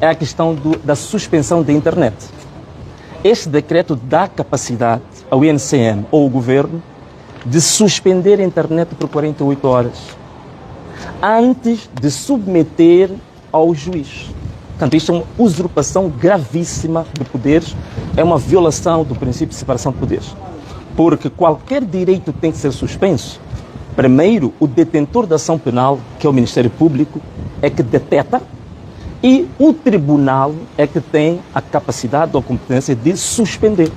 é a questão da suspensão da internet. Este decreto dá capacidade ao INCM ou ao governo de suspender a internet por 48 horas antes de submeter ao juiz. Portanto, isto é uma usurpação gravíssima de poderes, é uma violação do princípio de separação de poderes. Porque qualquer direito tem que ser suspenso. Primeiro, o detentor da ação penal, que é o Ministério Público, é que deteta, e o tribunal é que tem a capacidade ou a competência de suspender.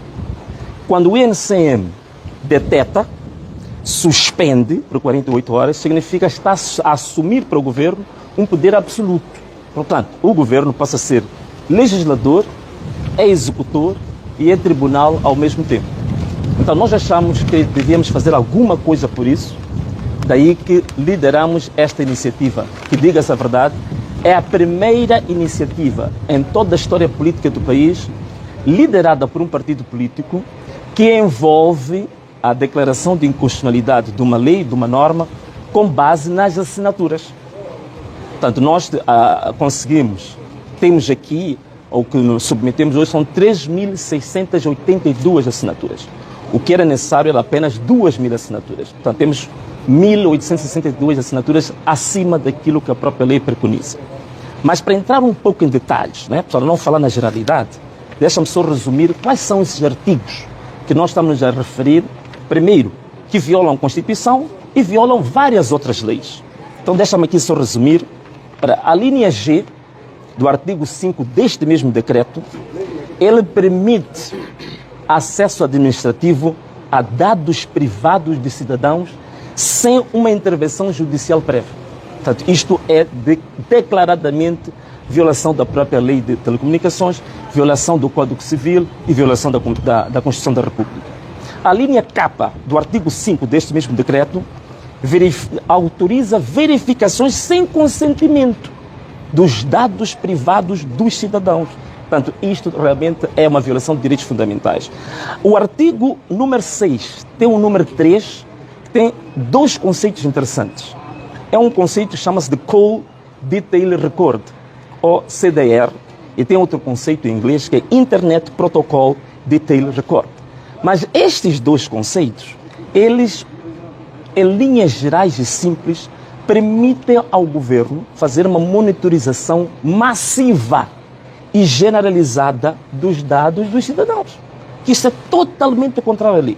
Quando o INCM deteta, suspende por 48 horas, significa estar a assumir para o governo um poder absoluto. Portanto, o governo passa a ser legislador, é executor e é tribunal ao mesmo tempo. Então nós achamos que devíamos fazer alguma coisa por isso, daí que lideramos esta iniciativa, que, diga-se a verdade, é a primeira iniciativa em toda a história política do país, liderada por um partido político, que envolve a declaração de inconstitucionalidade de uma lei, de uma norma, com base nas assinaturas. Portanto, nós conseguimos, temos aqui, ou que nos submetemos hoje, são 3.682 assinaturas. O que era necessário era apenas 2.000 assinaturas. Portanto, temos 1.862 assinaturas acima daquilo que a própria lei preconiza. Mas para entrar um pouco em detalhes, para não falar na generalidade, deixa-me só resumir quais são esses artigos que nós estamos a referir. Primeiro, que violam a Constituição e violam várias outras leis. Então, deixa-me aqui só resumir. Para a linha G do artigo 5 deste mesmo decreto, ele permite acesso administrativo a dados privados de cidadãos sem uma intervenção judicial prévia. Portanto, isto é declaradamente violação da própria lei de telecomunicações, violação do Código Civil e violação da Constituição da República. A linha K do artigo 5 deste mesmo decreto autoriza verificações sem consentimento dos dados privados dos cidadãos. Portanto, isto realmente é uma violação de direitos fundamentais. O artigo número 6 tem o número 3, que tem dois conceitos interessantes. É um conceito que chama-se de Call Detail Record, ou CDR, e tem outro conceito em inglês que é Internet Protocol Detail Record. Mas estes dois conceitos, eles, em linhas gerais e simples, permitem ao governo fazer uma monitorização massiva e generalizada dos dados dos cidadãos. Que isso é totalmente contrário à lei.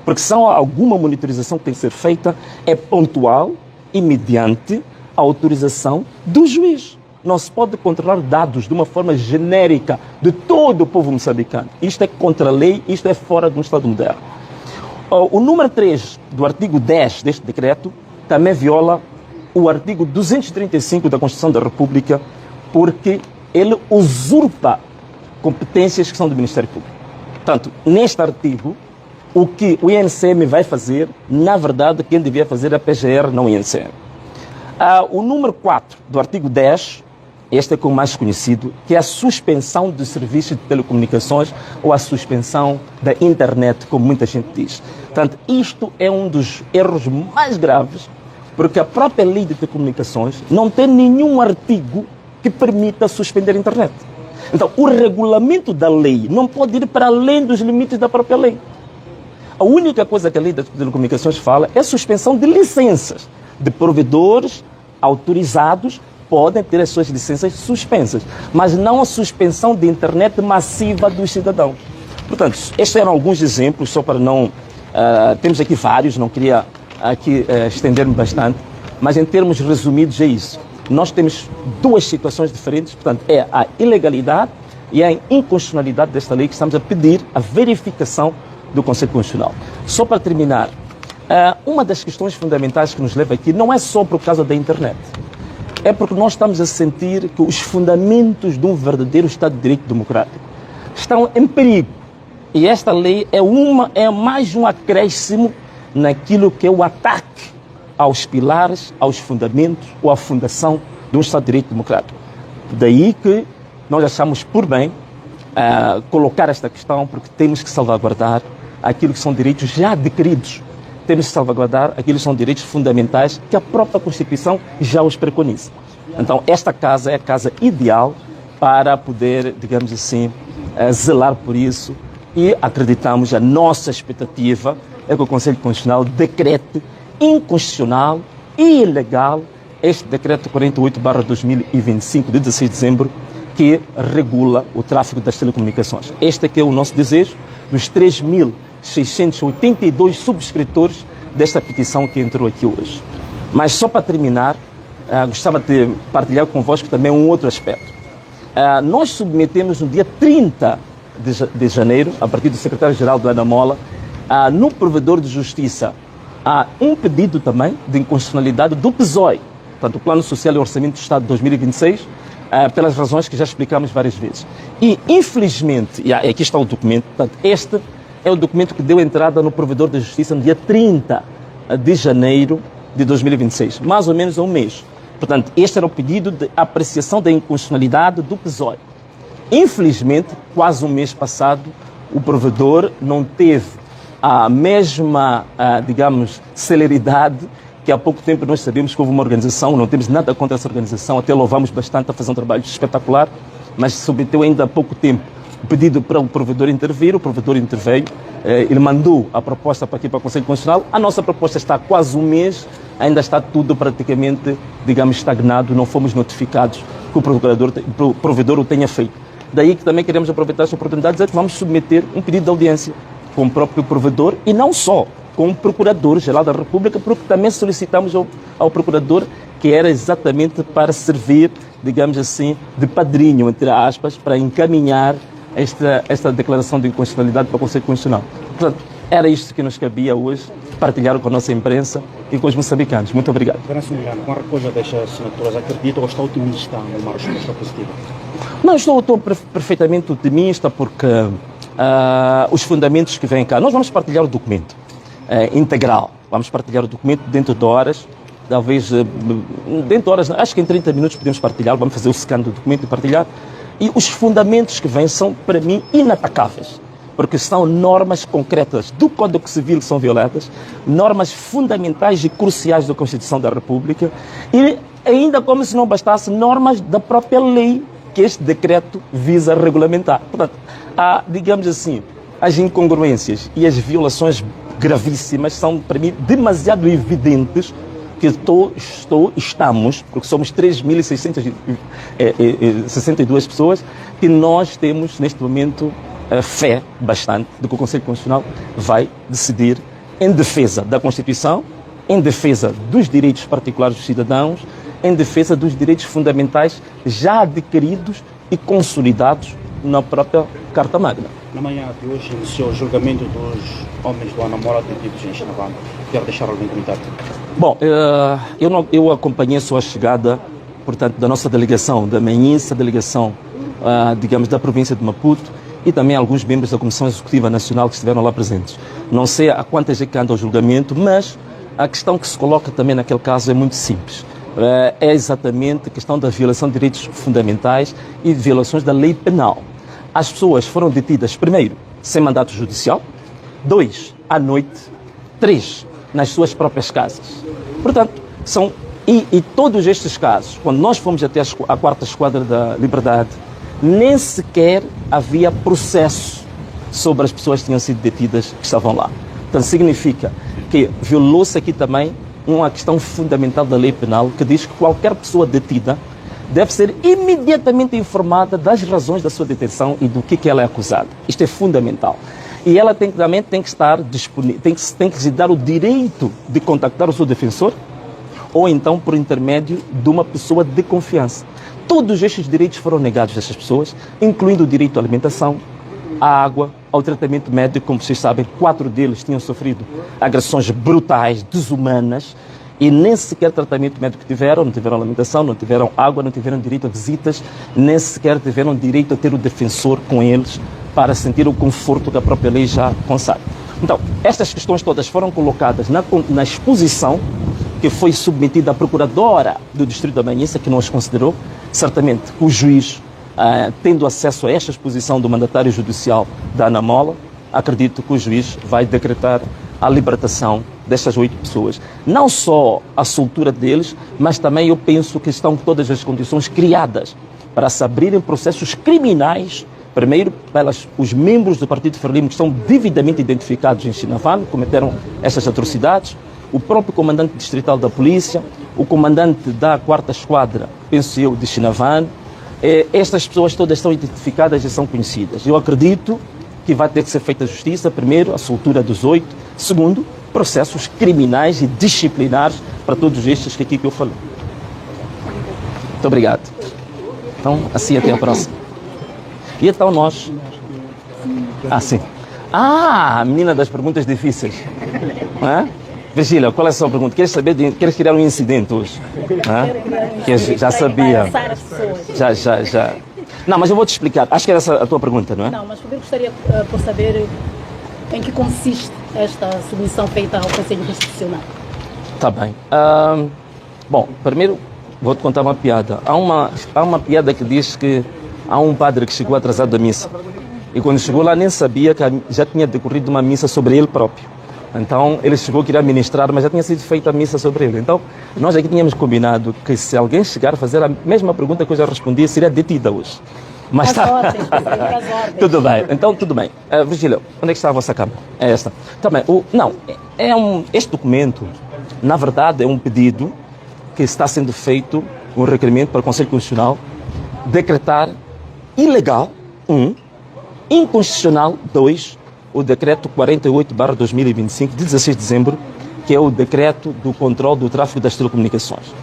Porque se há alguma monitorização que tem que ser feita, é pontual e mediante a autorização do juiz. Não se pode controlar dados de uma forma genérica de todo o povo moçambicano. Isto é contra a lei, isto é fora de um Estado moderno. O número 3 do artigo 10 deste decreto também viola o artigo 235 da Constituição da República, porque ele usurpa competências que são do Ministério Público. Portanto, neste artigo, o que o INCM vai fazer, na verdade, quem devia fazer é a PGR, não o INCM. O número 4 do artigo 10, este é o mais conhecido, que é a suspensão de serviços de telecomunicações ou a suspensão da internet, como muita gente diz. Portanto, isto é um dos erros mais graves, porque a própria lei de telecomunicações não tem nenhum artigo que permita suspender a internet. Então, o regulamento da lei não pode ir para além dos limites da própria lei. A única coisa que a lei das telecomunicações fala é a suspensão de licenças de provedores autorizados, podem ter as suas licenças suspensas, mas não a suspensão de internet massiva dos cidadãos. Portanto, estes eram alguns exemplos, só para não... temos aqui vários, não queria aqui estender-me bastante, mas em termos resumidos é isso. Nós temos duas situações diferentes, portanto, é a ilegalidade e a inconstitucionalidade desta lei que estamos a pedir a verificação do Conselho Constitucional. Só para terminar, uma das questões fundamentais que nos leva aqui não é só por causa da internet. É porque nós estamos a sentir que os fundamentos de um verdadeiro Estado de Direito democrático estão em perigo. E esta lei é mais um acréscimo naquilo que é o ataque aos pilares, aos fundamentos ou à fundação de um Estado de Direito democrático. Daí que nós achamos por bem colocar esta questão, porque temos que salvaguardar aquilo que são direitos já adquiridos. Temos que salvaguardar aquilo que são direitos fundamentais que a própria Constituição já os preconiza. Então, esta casa é a casa ideal para poder, digamos assim, zelar por isso, e acreditamos, a nossa expectativa é que o Conselho Constitucional decrete inconstitucional e ilegal este decreto 48/2025, de 16 de dezembro, que regula o tráfego das telecomunicações. Este é que é o nosso desejo dos 3.682 subscritores desta petição que entrou aqui hoje. Mas só para terminar, gostava de partilhar convosco também um outro aspecto. Nós submetemos no dia 30 de janeiro, a partir do secretário-geral do Anamola, no provedor de justiça, um pedido também de inconstitucionalidade do PSOE, portanto, o Plano Social e Orçamento do Estado de 2026, pelas razões que já explicamos várias vezes. E, infelizmente, e aqui está o documento, portanto, este é o documento que deu entrada no provedor de justiça no dia 30 de janeiro de 2026, mais ou menos há um mês. Portanto, este era o pedido de apreciação da inconstitucionalidade do PSOE. Infelizmente, quase um mês passado, o provedor não teve a mesma, digamos, celeridade que há pouco tempo nós sabemos que houve uma organização, não temos nada contra essa organização, até louvamos bastante a fazer um trabalho espetacular, mas submeteu ainda há pouco tempo o pedido para o provedor intervir, o provedor interveio, ele mandou a proposta para aqui para o Conselho Constitucional, a nossa proposta está há quase um mês, ainda está tudo praticamente, digamos, estagnado, não fomos notificados que o provedor o tenha feito. Daí que também queremos aproveitar esta oportunidade e dizer que vamos submeter um pedido de audiência com o próprio provedor e não só, com o Procurador-Geral da República, porque também solicitamos ao Procurador, que era exatamente para servir, digamos assim, de padrinho, entre aspas, para encaminhar esta declaração de inconstitucionalidade para o Conselho Constitucional. Portanto, era isto que nos cabia hoje, partilhar com a nossa imprensa e com os moçambicanos. Muito obrigado. Vereador Emiliano, com a recolha destas assinaturas, acredita ou está otimista numa resposta positiva? Não, estou perfeitamente otimista porque os fundamentos que vêm cá, nós vamos partilhar o documento integral, vamos partilhar o documento dentro de horas, talvez dentro de horas, acho que em 30 minutos podemos partilhar, vamos fazer o scan do documento e partilhar, e os fundamentos que vêm são, para mim, inatacáveis, porque são normas concretas do Código Civil que são violadas, normas fundamentais e cruciais da Constituição da República, e ainda como se não bastasse, normas da própria lei que este decreto visa regulamentar. Portanto, há, digamos assim, as incongruências e as violações gravíssimas são, para mim, demasiado evidentes que estamos, porque somos 3.662 pessoas, que nós temos, neste momento, fé bastante de que o Conselho Constitucional vai decidir em defesa da Constituição, em defesa dos direitos particulares dos cidadãos, em defesa dos direitos fundamentais já adquiridos e consolidados na própria Carta Magna. Na manhã de hoje iniciou o julgamento dos homens do Anamola detidos em Chinabamba. Quero deixar algum comentário? Bom, eu acompanhei a sua chegada, portanto, da nossa delegação, da MENINSA, delegação, digamos, da província de Maputo, e também alguns membros da Comissão Executiva Nacional que estiveram lá presentes. Não sei a quantas é que anda o julgamento, mas a questão que se coloca também naquele caso é muito simples. É exatamente a questão da violação de direitos fundamentais e de violações da lei penal. As pessoas foram detidas, primeiro, sem mandato judicial, 2, à noite, 3, nas suas próprias casas. Portanto, e todos estes casos, quando nós fomos até a 4ª Esquadra da Liberdade, nem sequer havia processo sobre as pessoas que tinham sido detidas que estavam lá. Portanto, significa que violou-se aqui também uma questão fundamental da lei penal que diz que qualquer pessoa detida deve ser imediatamente informada das razões da sua detenção e do que ela é acusada. Isto é fundamental. E ela também tem que estar disponível, tem que lhe dar o direito de contactar o seu defensor ou então por intermédio de uma pessoa de confiança. Todos estes direitos foram negados a essas pessoas, incluindo o direito à alimentação, à água, ao tratamento médico. Como vocês sabem, 4 deles tinham sofrido agressões brutais, desumanas, e nem sequer tratamento médico tiveram, não tiveram alimentação, não tiveram água, não tiveram direito a visitas, nem sequer tiveram direito a ter o defensor com eles para sentir o conforto que a própria lei já consagra. Então, estas questões todas foram colocadas na exposição que foi submetida à Procuradora do Distrito da Manhissa, que não as considerou. Certamente o juiz, tendo acesso a esta exposição do mandatário judicial da Anamola, acredito que o juiz vai decretar a libertação destas 8 pessoas. Não só a soltura deles, mas também eu penso que estão todas as condições criadas para se abrirem processos criminais, primeiro pelos os membros do Partido Frelimo que estão devidamente identificados em Chinavano, cometeram essas atrocidades, o próprio comandante distrital da polícia, o comandante da 4ª Esquadra, penso eu, de Chinavano. Estas pessoas todas estão identificadas e são conhecidas. Eu acredito que vai ter que ser feita justiça, primeiro, a soltura dos 8, segundo, processos criminais e disciplinares para todos estes que aqui que eu falei. Muito obrigado. Então, assim, até a próxima. E então nós... sim. A menina das perguntas difíceis. Virgília, qual é a sua pergunta? Queres criar um incidente hoje? Que já sabia. Já. Não, mas eu vou te explicar. Acho que era essa a tua pergunta, não é? Não, mas eu gostaria por saber em que consiste esta submissão feita ao Conselho Constitucional. Está bem. Bom, primeiro vou-te contar uma piada. Há uma piada que diz que há um padre que chegou atrasado da missa. E quando chegou lá nem sabia que já tinha decorrido uma missa sobre ele próprio. Então ele chegou, queria ministrar, mas já tinha sido feita a missa sobre ele. Então nós aqui tínhamos combinado que se alguém chegar a fazer a mesma pergunta que eu já respondi, seria detida hoje. Mas está. Tudo bem, então tudo bem. Virgília, onde é que está a vossa câmara? É esta. Também, este documento, na verdade, é um pedido que está sendo feito, um requerimento para o Conselho Constitucional decretar ilegal, inconstitucional, 2, o decreto 48/2025, de 16 de dezembro, que é o decreto do controle do tráfego das telecomunicações,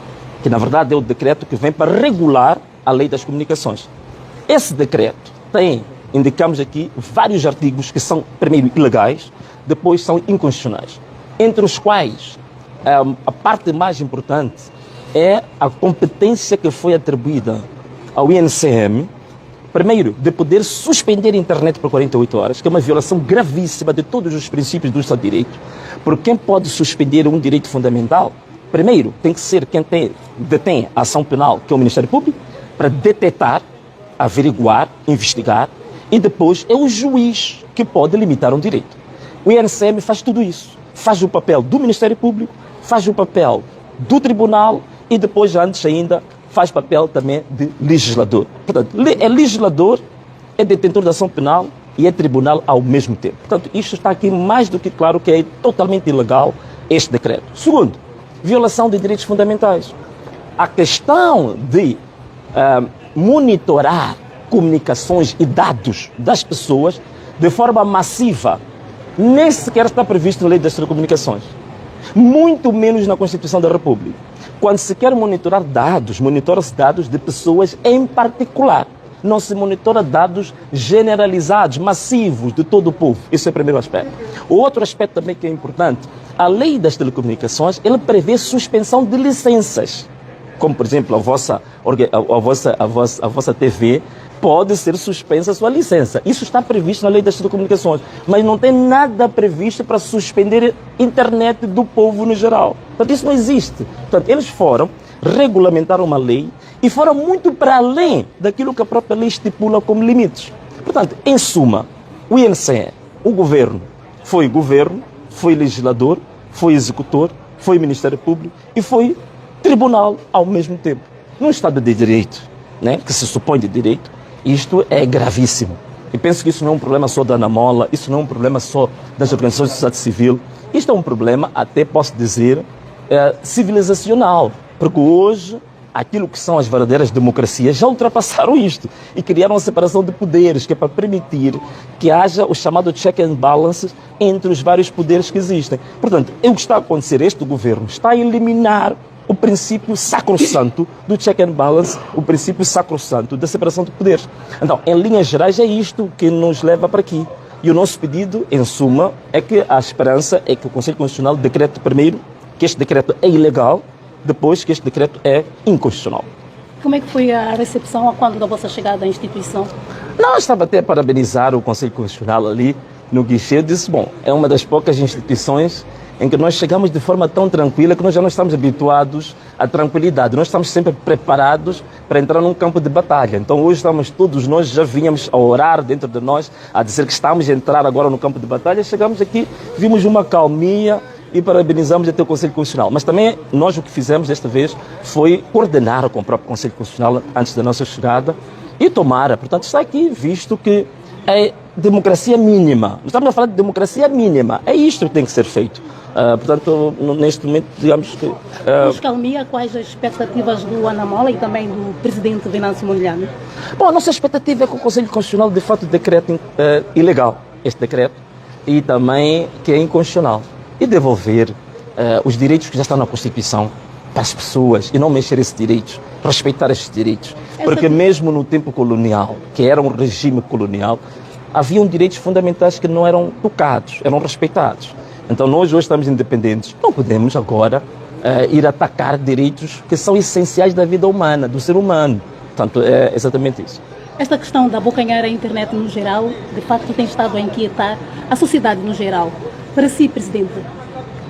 que na verdade é o decreto que vem para regular a lei das comunicações. Esse decreto tem, indicamos aqui, vários artigos que são, primeiro, ilegais, depois são inconstitucionais, entre os quais a parte mais importante é a competência que foi atribuída ao INCM, primeiro, de poder suspender a internet por 48 horas, que é uma violação gravíssima de todos os princípios do Estado de Direito. Porque quem pode suspender um direito fundamental, primeiro, tem que ser quem detém a ação penal, que é o Ministério Público, para detectar, averiguar, investigar, e depois é o juiz que pode limitar um direito. O INCM faz tudo isso. Faz o papel do Ministério Público, faz o papel do Tribunal e depois, antes ainda, faz papel também de legislador. Portanto, é legislador, é detentor da ação penal e é tribunal ao mesmo tempo. Portanto, isto está aqui mais do que claro que é totalmente ilegal este decreto. Segundo, violação de direitos fundamentais. A questão de monitorar comunicações e dados das pessoas de forma massiva nem sequer está previsto na Lei das Telecomunicações, muito menos na Constituição da República. Quando se quer monitorar dados, monitora-se dados de pessoas em particular. Não se monitora dados generalizados, massivos, de todo o povo. Esse é o primeiro aspecto. O outro aspecto também que é importante, a Lei das Telecomunicações, ela prevê suspensão de licenças. Como, por exemplo, a vossa TV pode ser suspensa a sua licença. Isso está previsto na Lei das Telecomunicações. Mas não tem nada previsto para suspender a internet do povo no geral. Portanto, isso não existe. Portanto, eles foram regulamentar uma lei e foram muito para além daquilo que a própria lei estipula como limites. Portanto, em suma, o INCE, o governo, foi legislador, foi executor, foi Ministério Público e foi tribunal ao mesmo tempo. Num Estado de Direito, que se supõe de direito, isto é gravíssimo. E penso que isso não é um problema só da Anamola, isso não é um problema só das organizações de sociedade civil. Isto é um problema, até posso dizer, civilizacional. Porque hoje, aquilo que são as verdadeiras democracias já ultrapassaram isto. E criaram a separação de poderes, que é para permitir que haja o chamado check and balances entre os vários poderes que existem. Portanto, o que está a acontecer, este governo está a eliminar o princípio sacrossanto do check and balance, o princípio sacrossanto da separação de poderes. Então, em linhas gerais, é isto que nos leva para aqui. E o nosso pedido, em suma, é que a esperança é que o Conselho Constitucional decrete primeiro que este decreto é ilegal, depois que este decreto é inconstitucional. Como é que foi a recepção quando da vossa chegada à instituição? Não, estava até a parabenizar o Conselho Constitucional ali no guichê. Eu disse, bom, é uma das poucas instituições em que nós chegamos de forma tão tranquila que nós já não estamos habituados à tranquilidade. Nós estamos sempre preparados para entrar num campo de batalha. Então hoje todos nós já vínhamos a orar dentro de nós, a dizer que estamos a entrar agora no campo de batalha. Chegamos aqui, vimos uma calmia, e parabenizamos até o Conselho Constitucional. Mas também nós o que fizemos desta vez foi coordenar com o próprio Conselho Constitucional antes da nossa chegada e tomar, portanto, está aqui visto que é democracia mínima. Estamos a falar de democracia mínima. É isto que tem que ser feito. Portanto, neste momento, digamos que... Nos calmia, quais as expectativas do Ana Mola e também do presidente Venâncio Mondlane? Bom, a nossa expectativa é que o Conselho Constitucional, de fato, decrete ilegal este decreto e também que é inconstitucional. E devolver os direitos que já estão na Constituição para as pessoas e não mexer esses direitos, respeitar esses direitos. Porque mesmo no tempo colonial, que era um regime colonial, haviam direitos fundamentais que não eram tocados, eram respeitados. Então nós hoje estamos independentes, não podemos agora ir atacar direitos que são essenciais da vida humana, do ser humano. Portanto, é exatamente isso. Esta questão da abocanhar a internet no geral, de facto, tem estado a inquietar a sociedade no geral. Para si, Presidente,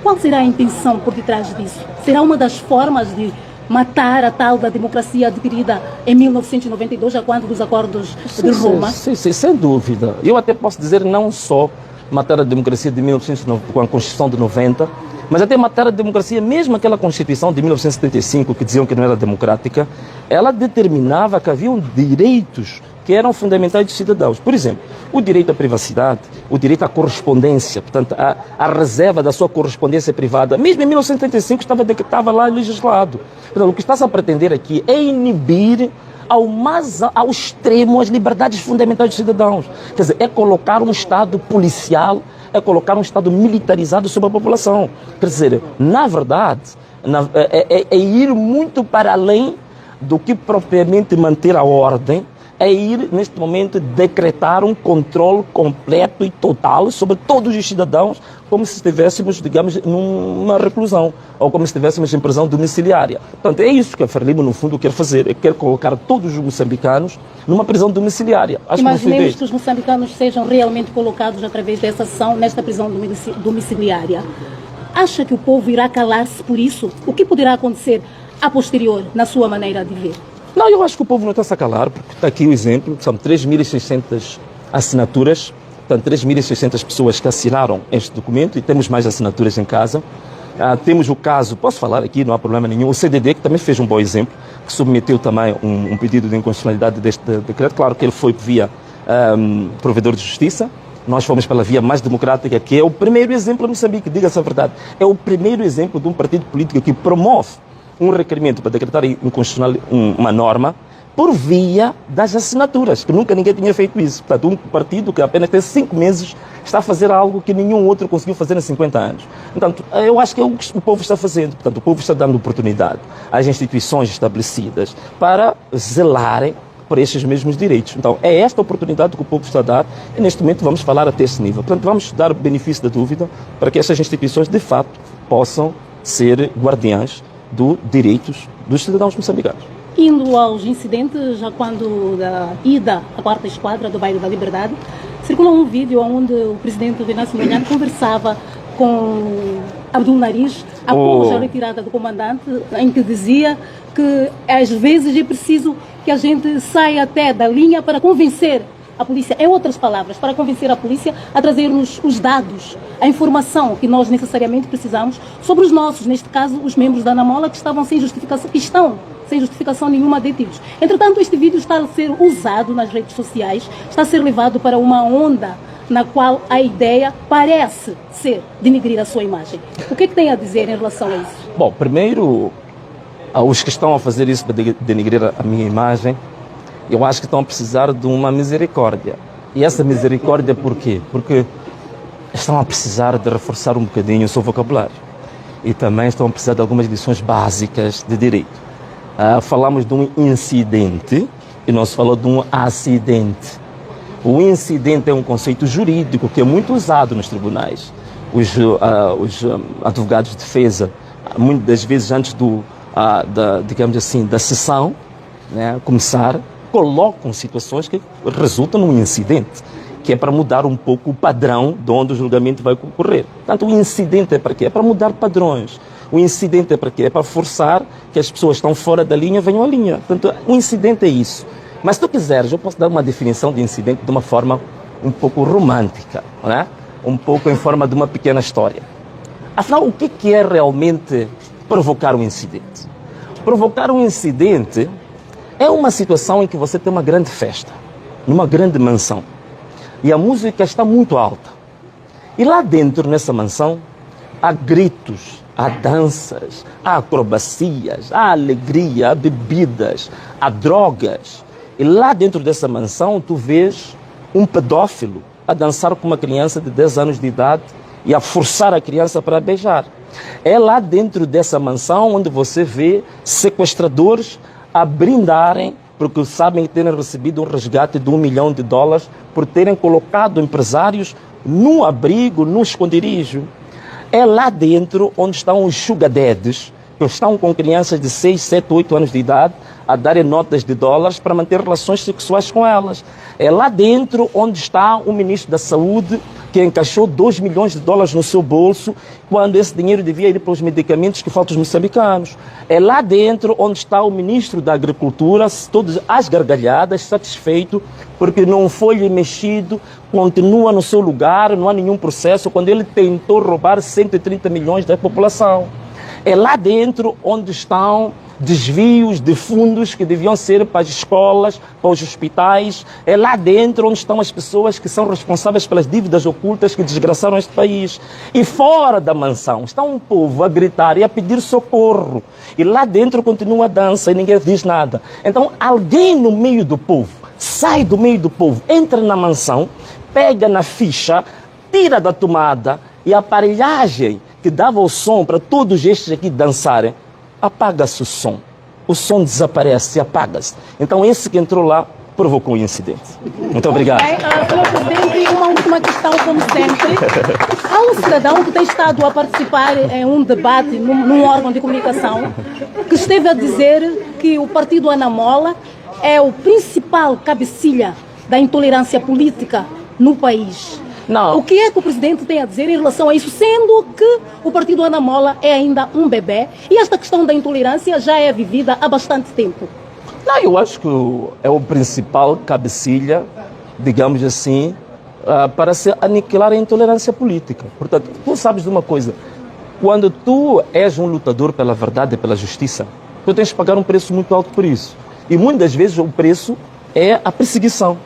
qual será a intenção por detrás disso? Será uma das formas de matar a tal da democracia adquirida em 1992, a quando dos acordos de Roma? Sim, sem dúvida. Eu até posso dizer não só matar a democracia de 1990, com a Constituição de 90, mas até matar a democracia, mesmo aquela Constituição de 1975, que diziam que não era democrática, ela determinava que haviam direitos que eram fundamentais dos cidadãos. Por exemplo, o direito à privacidade, o direito à correspondência, portanto, a reserva da sua correspondência privada, mesmo em 1975 estava lá legislado. Portanto, o que está-se a pretender aqui é inibir ao extremo as liberdades fundamentais dos cidadãos. Quer dizer, é colocar um Estado policial, é colocar um Estado militarizado sobre a população. Quer dizer, na verdade, é ir muito para além do que propriamente manter a ordem, é ir, neste momento, decretar um controle completo e total sobre todos os cidadãos, como se estivéssemos, digamos, numa reclusão, ou como se estivéssemos em prisão domiciliária. Portanto, é isso que a Frelimo, no fundo, quer fazer, quer colocar todos os moçambicanos numa prisão domiciliária. Imaginemos que os moçambicanos sejam realmente colocados através dessa ação nesta prisão domiciliária. Acha que o povo irá calar-se por isso? O que poderá acontecer a posterior, na sua maneira de ver? Não, eu acho que o povo não está a se calar, porque está aqui o exemplo, são 3.600 assinaturas, portanto 3.600 pessoas que assinaram este documento e temos mais assinaturas em casa. Temos o caso, posso falar aqui, não há problema nenhum, o CDD, que também fez um bom exemplo, que submeteu também um pedido de inconstitucionalidade deste decreto. Claro que ele foi via provedor de justiça, nós fomos pela via mais democrática, que é o primeiro exemplo em Moçambique, diga-se a verdade, é o primeiro exemplo de um partido político que promove um requerimento para decretar inconstitucional uma norma por via das assinaturas, que nunca ninguém tinha feito isso. Portanto, um partido que apenas tem 5 meses está a fazer algo que nenhum outro conseguiu fazer em 50 anos. Portanto, eu acho que é o que o povo está fazendo. Portanto, o povo está dando oportunidade às instituições estabelecidas para zelarem por estes mesmos direitos. Então, é esta oportunidade que o povo está a dar e, neste momento, vamos falar até esse nível. Portanto, vamos dar o benefício da dúvida para que estas instituições, de fato, possam ser guardiãs dos direitos dos cidadãos moçambicanos. Indo aos incidentes, já quando da ida à 4ª Esquadra do Bairro da Liberdade, circulou um vídeo onde o presidente Venâncio Mondlane conversava com Abdul Nariz após a retirada do comandante, em que dizia que às vezes é preciso que a gente saia até da linha para convencer a polícia, em outras palavras, para convencer a polícia a trazer-nos os dados, a informação que nós necessariamente precisamos sobre os nossos, neste caso, os membros da Ana Mola que estavam sem justificação, que estão sem justificação nenhuma detidos. Entretanto, este vídeo está a ser usado nas redes sociais, está a ser levado para uma onda na qual a ideia parece ser denegrir a sua imagem. O que é que tem a dizer em relação a isso? Bom, primeiro, os que estão a fazer isso para denegrir a minha imagem, eu acho que estão a precisar de uma misericórdia. E essa misericórdia por quê? Porque estão a precisar de reforçar um bocadinho o seu vocabulário. E também estão a precisar de algumas lições básicas de direito. Falamos de um incidente e não se falou de um acidente. O incidente é um conceito jurídico que é muito usado nos tribunais. Os advogados de defesa, muitas das vezes antes digamos assim, da sessão, né, começar, colocam situações que resultam num incidente, que é para mudar um pouco o padrão de onde o julgamento vai ocorrer. Portanto, o incidente é para quê? É para mudar padrões. O incidente é para quê? É para forçar que as pessoas que estão fora da linha venham à linha. Portanto, o incidente é isso. Mas se tu quiseres, eu posso dar uma definição de incidente de uma forma um pouco romântica, né? Um pouco em forma de uma pequena história. Afinal, o que é realmente provocar um incidente? Provocar um incidente é uma situação em que você tem uma grande festa, numa grande mansão, e a música está muito alta. E lá dentro, nessa mansão, há gritos, há danças, há acrobacias, há alegria, há bebidas, há drogas. E lá dentro dessa mansão, tu vês um pedófilo a dançar com uma criança de 10 anos de idade e a forçar a criança para beijar. É lá dentro dessa mansão onde você vê sequestradores a brindarem porque sabem que terem recebido um resgate de $1 milhão por terem colocado empresários no abrigo, no esconderijo. É lá dentro onde estão os sugar daddies, que estão com crianças de 6, 7, 8 anos de idade a darem notas de dólares para manter relações sexuais com elas. É lá dentro onde está o ministro da Saúde, que encaixou $2 milhões no seu bolso, quando esse dinheiro devia ir para os medicamentos que faltam aos moçambicanos. É lá dentro onde está o ministro da Agricultura, todos às gargalhadas, satisfeito, porque não foi mexido, continua no seu lugar, não há nenhum processo, quando ele tentou roubar 130 milhões da população. É lá dentro onde estão desvios de fundos que deviam ser para as escolas, para os hospitais. É lá dentro onde estão as pessoas que são responsáveis pelas dívidas ocultas que desgraçaram este país. E fora da mansão está um povo a gritar e a pedir socorro. E lá dentro continua a dança e ninguém diz nada. Então alguém no meio do povo, sai do meio do povo, entra na mansão, pega na ficha, tira da tomada e a aparelhagem que dava o som para todos estes aqui dançarem, apaga-se o som desaparece, apaga-se. Então esse que entrou lá provocou um incidente. Muito obrigado. Senhor Presidente, uma última questão, como sempre. Há um cidadão que tem estado a participar em um debate num órgão de comunicação que esteve a dizer que o partido Anamola é o principal cabecilha da intolerância política no país. Não. O que é que o presidente tem a dizer em relação a isso, sendo que o partido Anamola é ainda um bebê e esta questão da intolerância já é vivida há bastante tempo? Não, eu acho que é o principal cabecilha, digamos assim, para se aniquilar a intolerância política. Portanto, tu sabes de uma coisa, quando tu és um lutador pela verdade e pela justiça, tu tens que pagar um preço muito alto por isso. E muitas vezes o preço é a perseguição,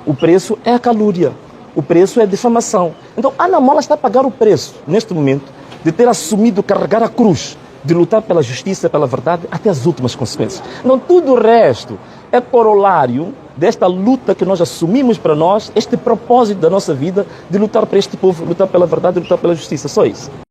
o preço é a calúnia. O preço é a difamação. Então, a Anamola está a pagar o preço, neste momento, de ter assumido carregar a cruz, de lutar pela justiça, pela verdade, até as últimas consequências. Então, tudo o resto é corolário desta luta que nós assumimos para nós, este propósito da nossa vida, de lutar para este povo, lutar pela verdade e lutar pela justiça. Só isso.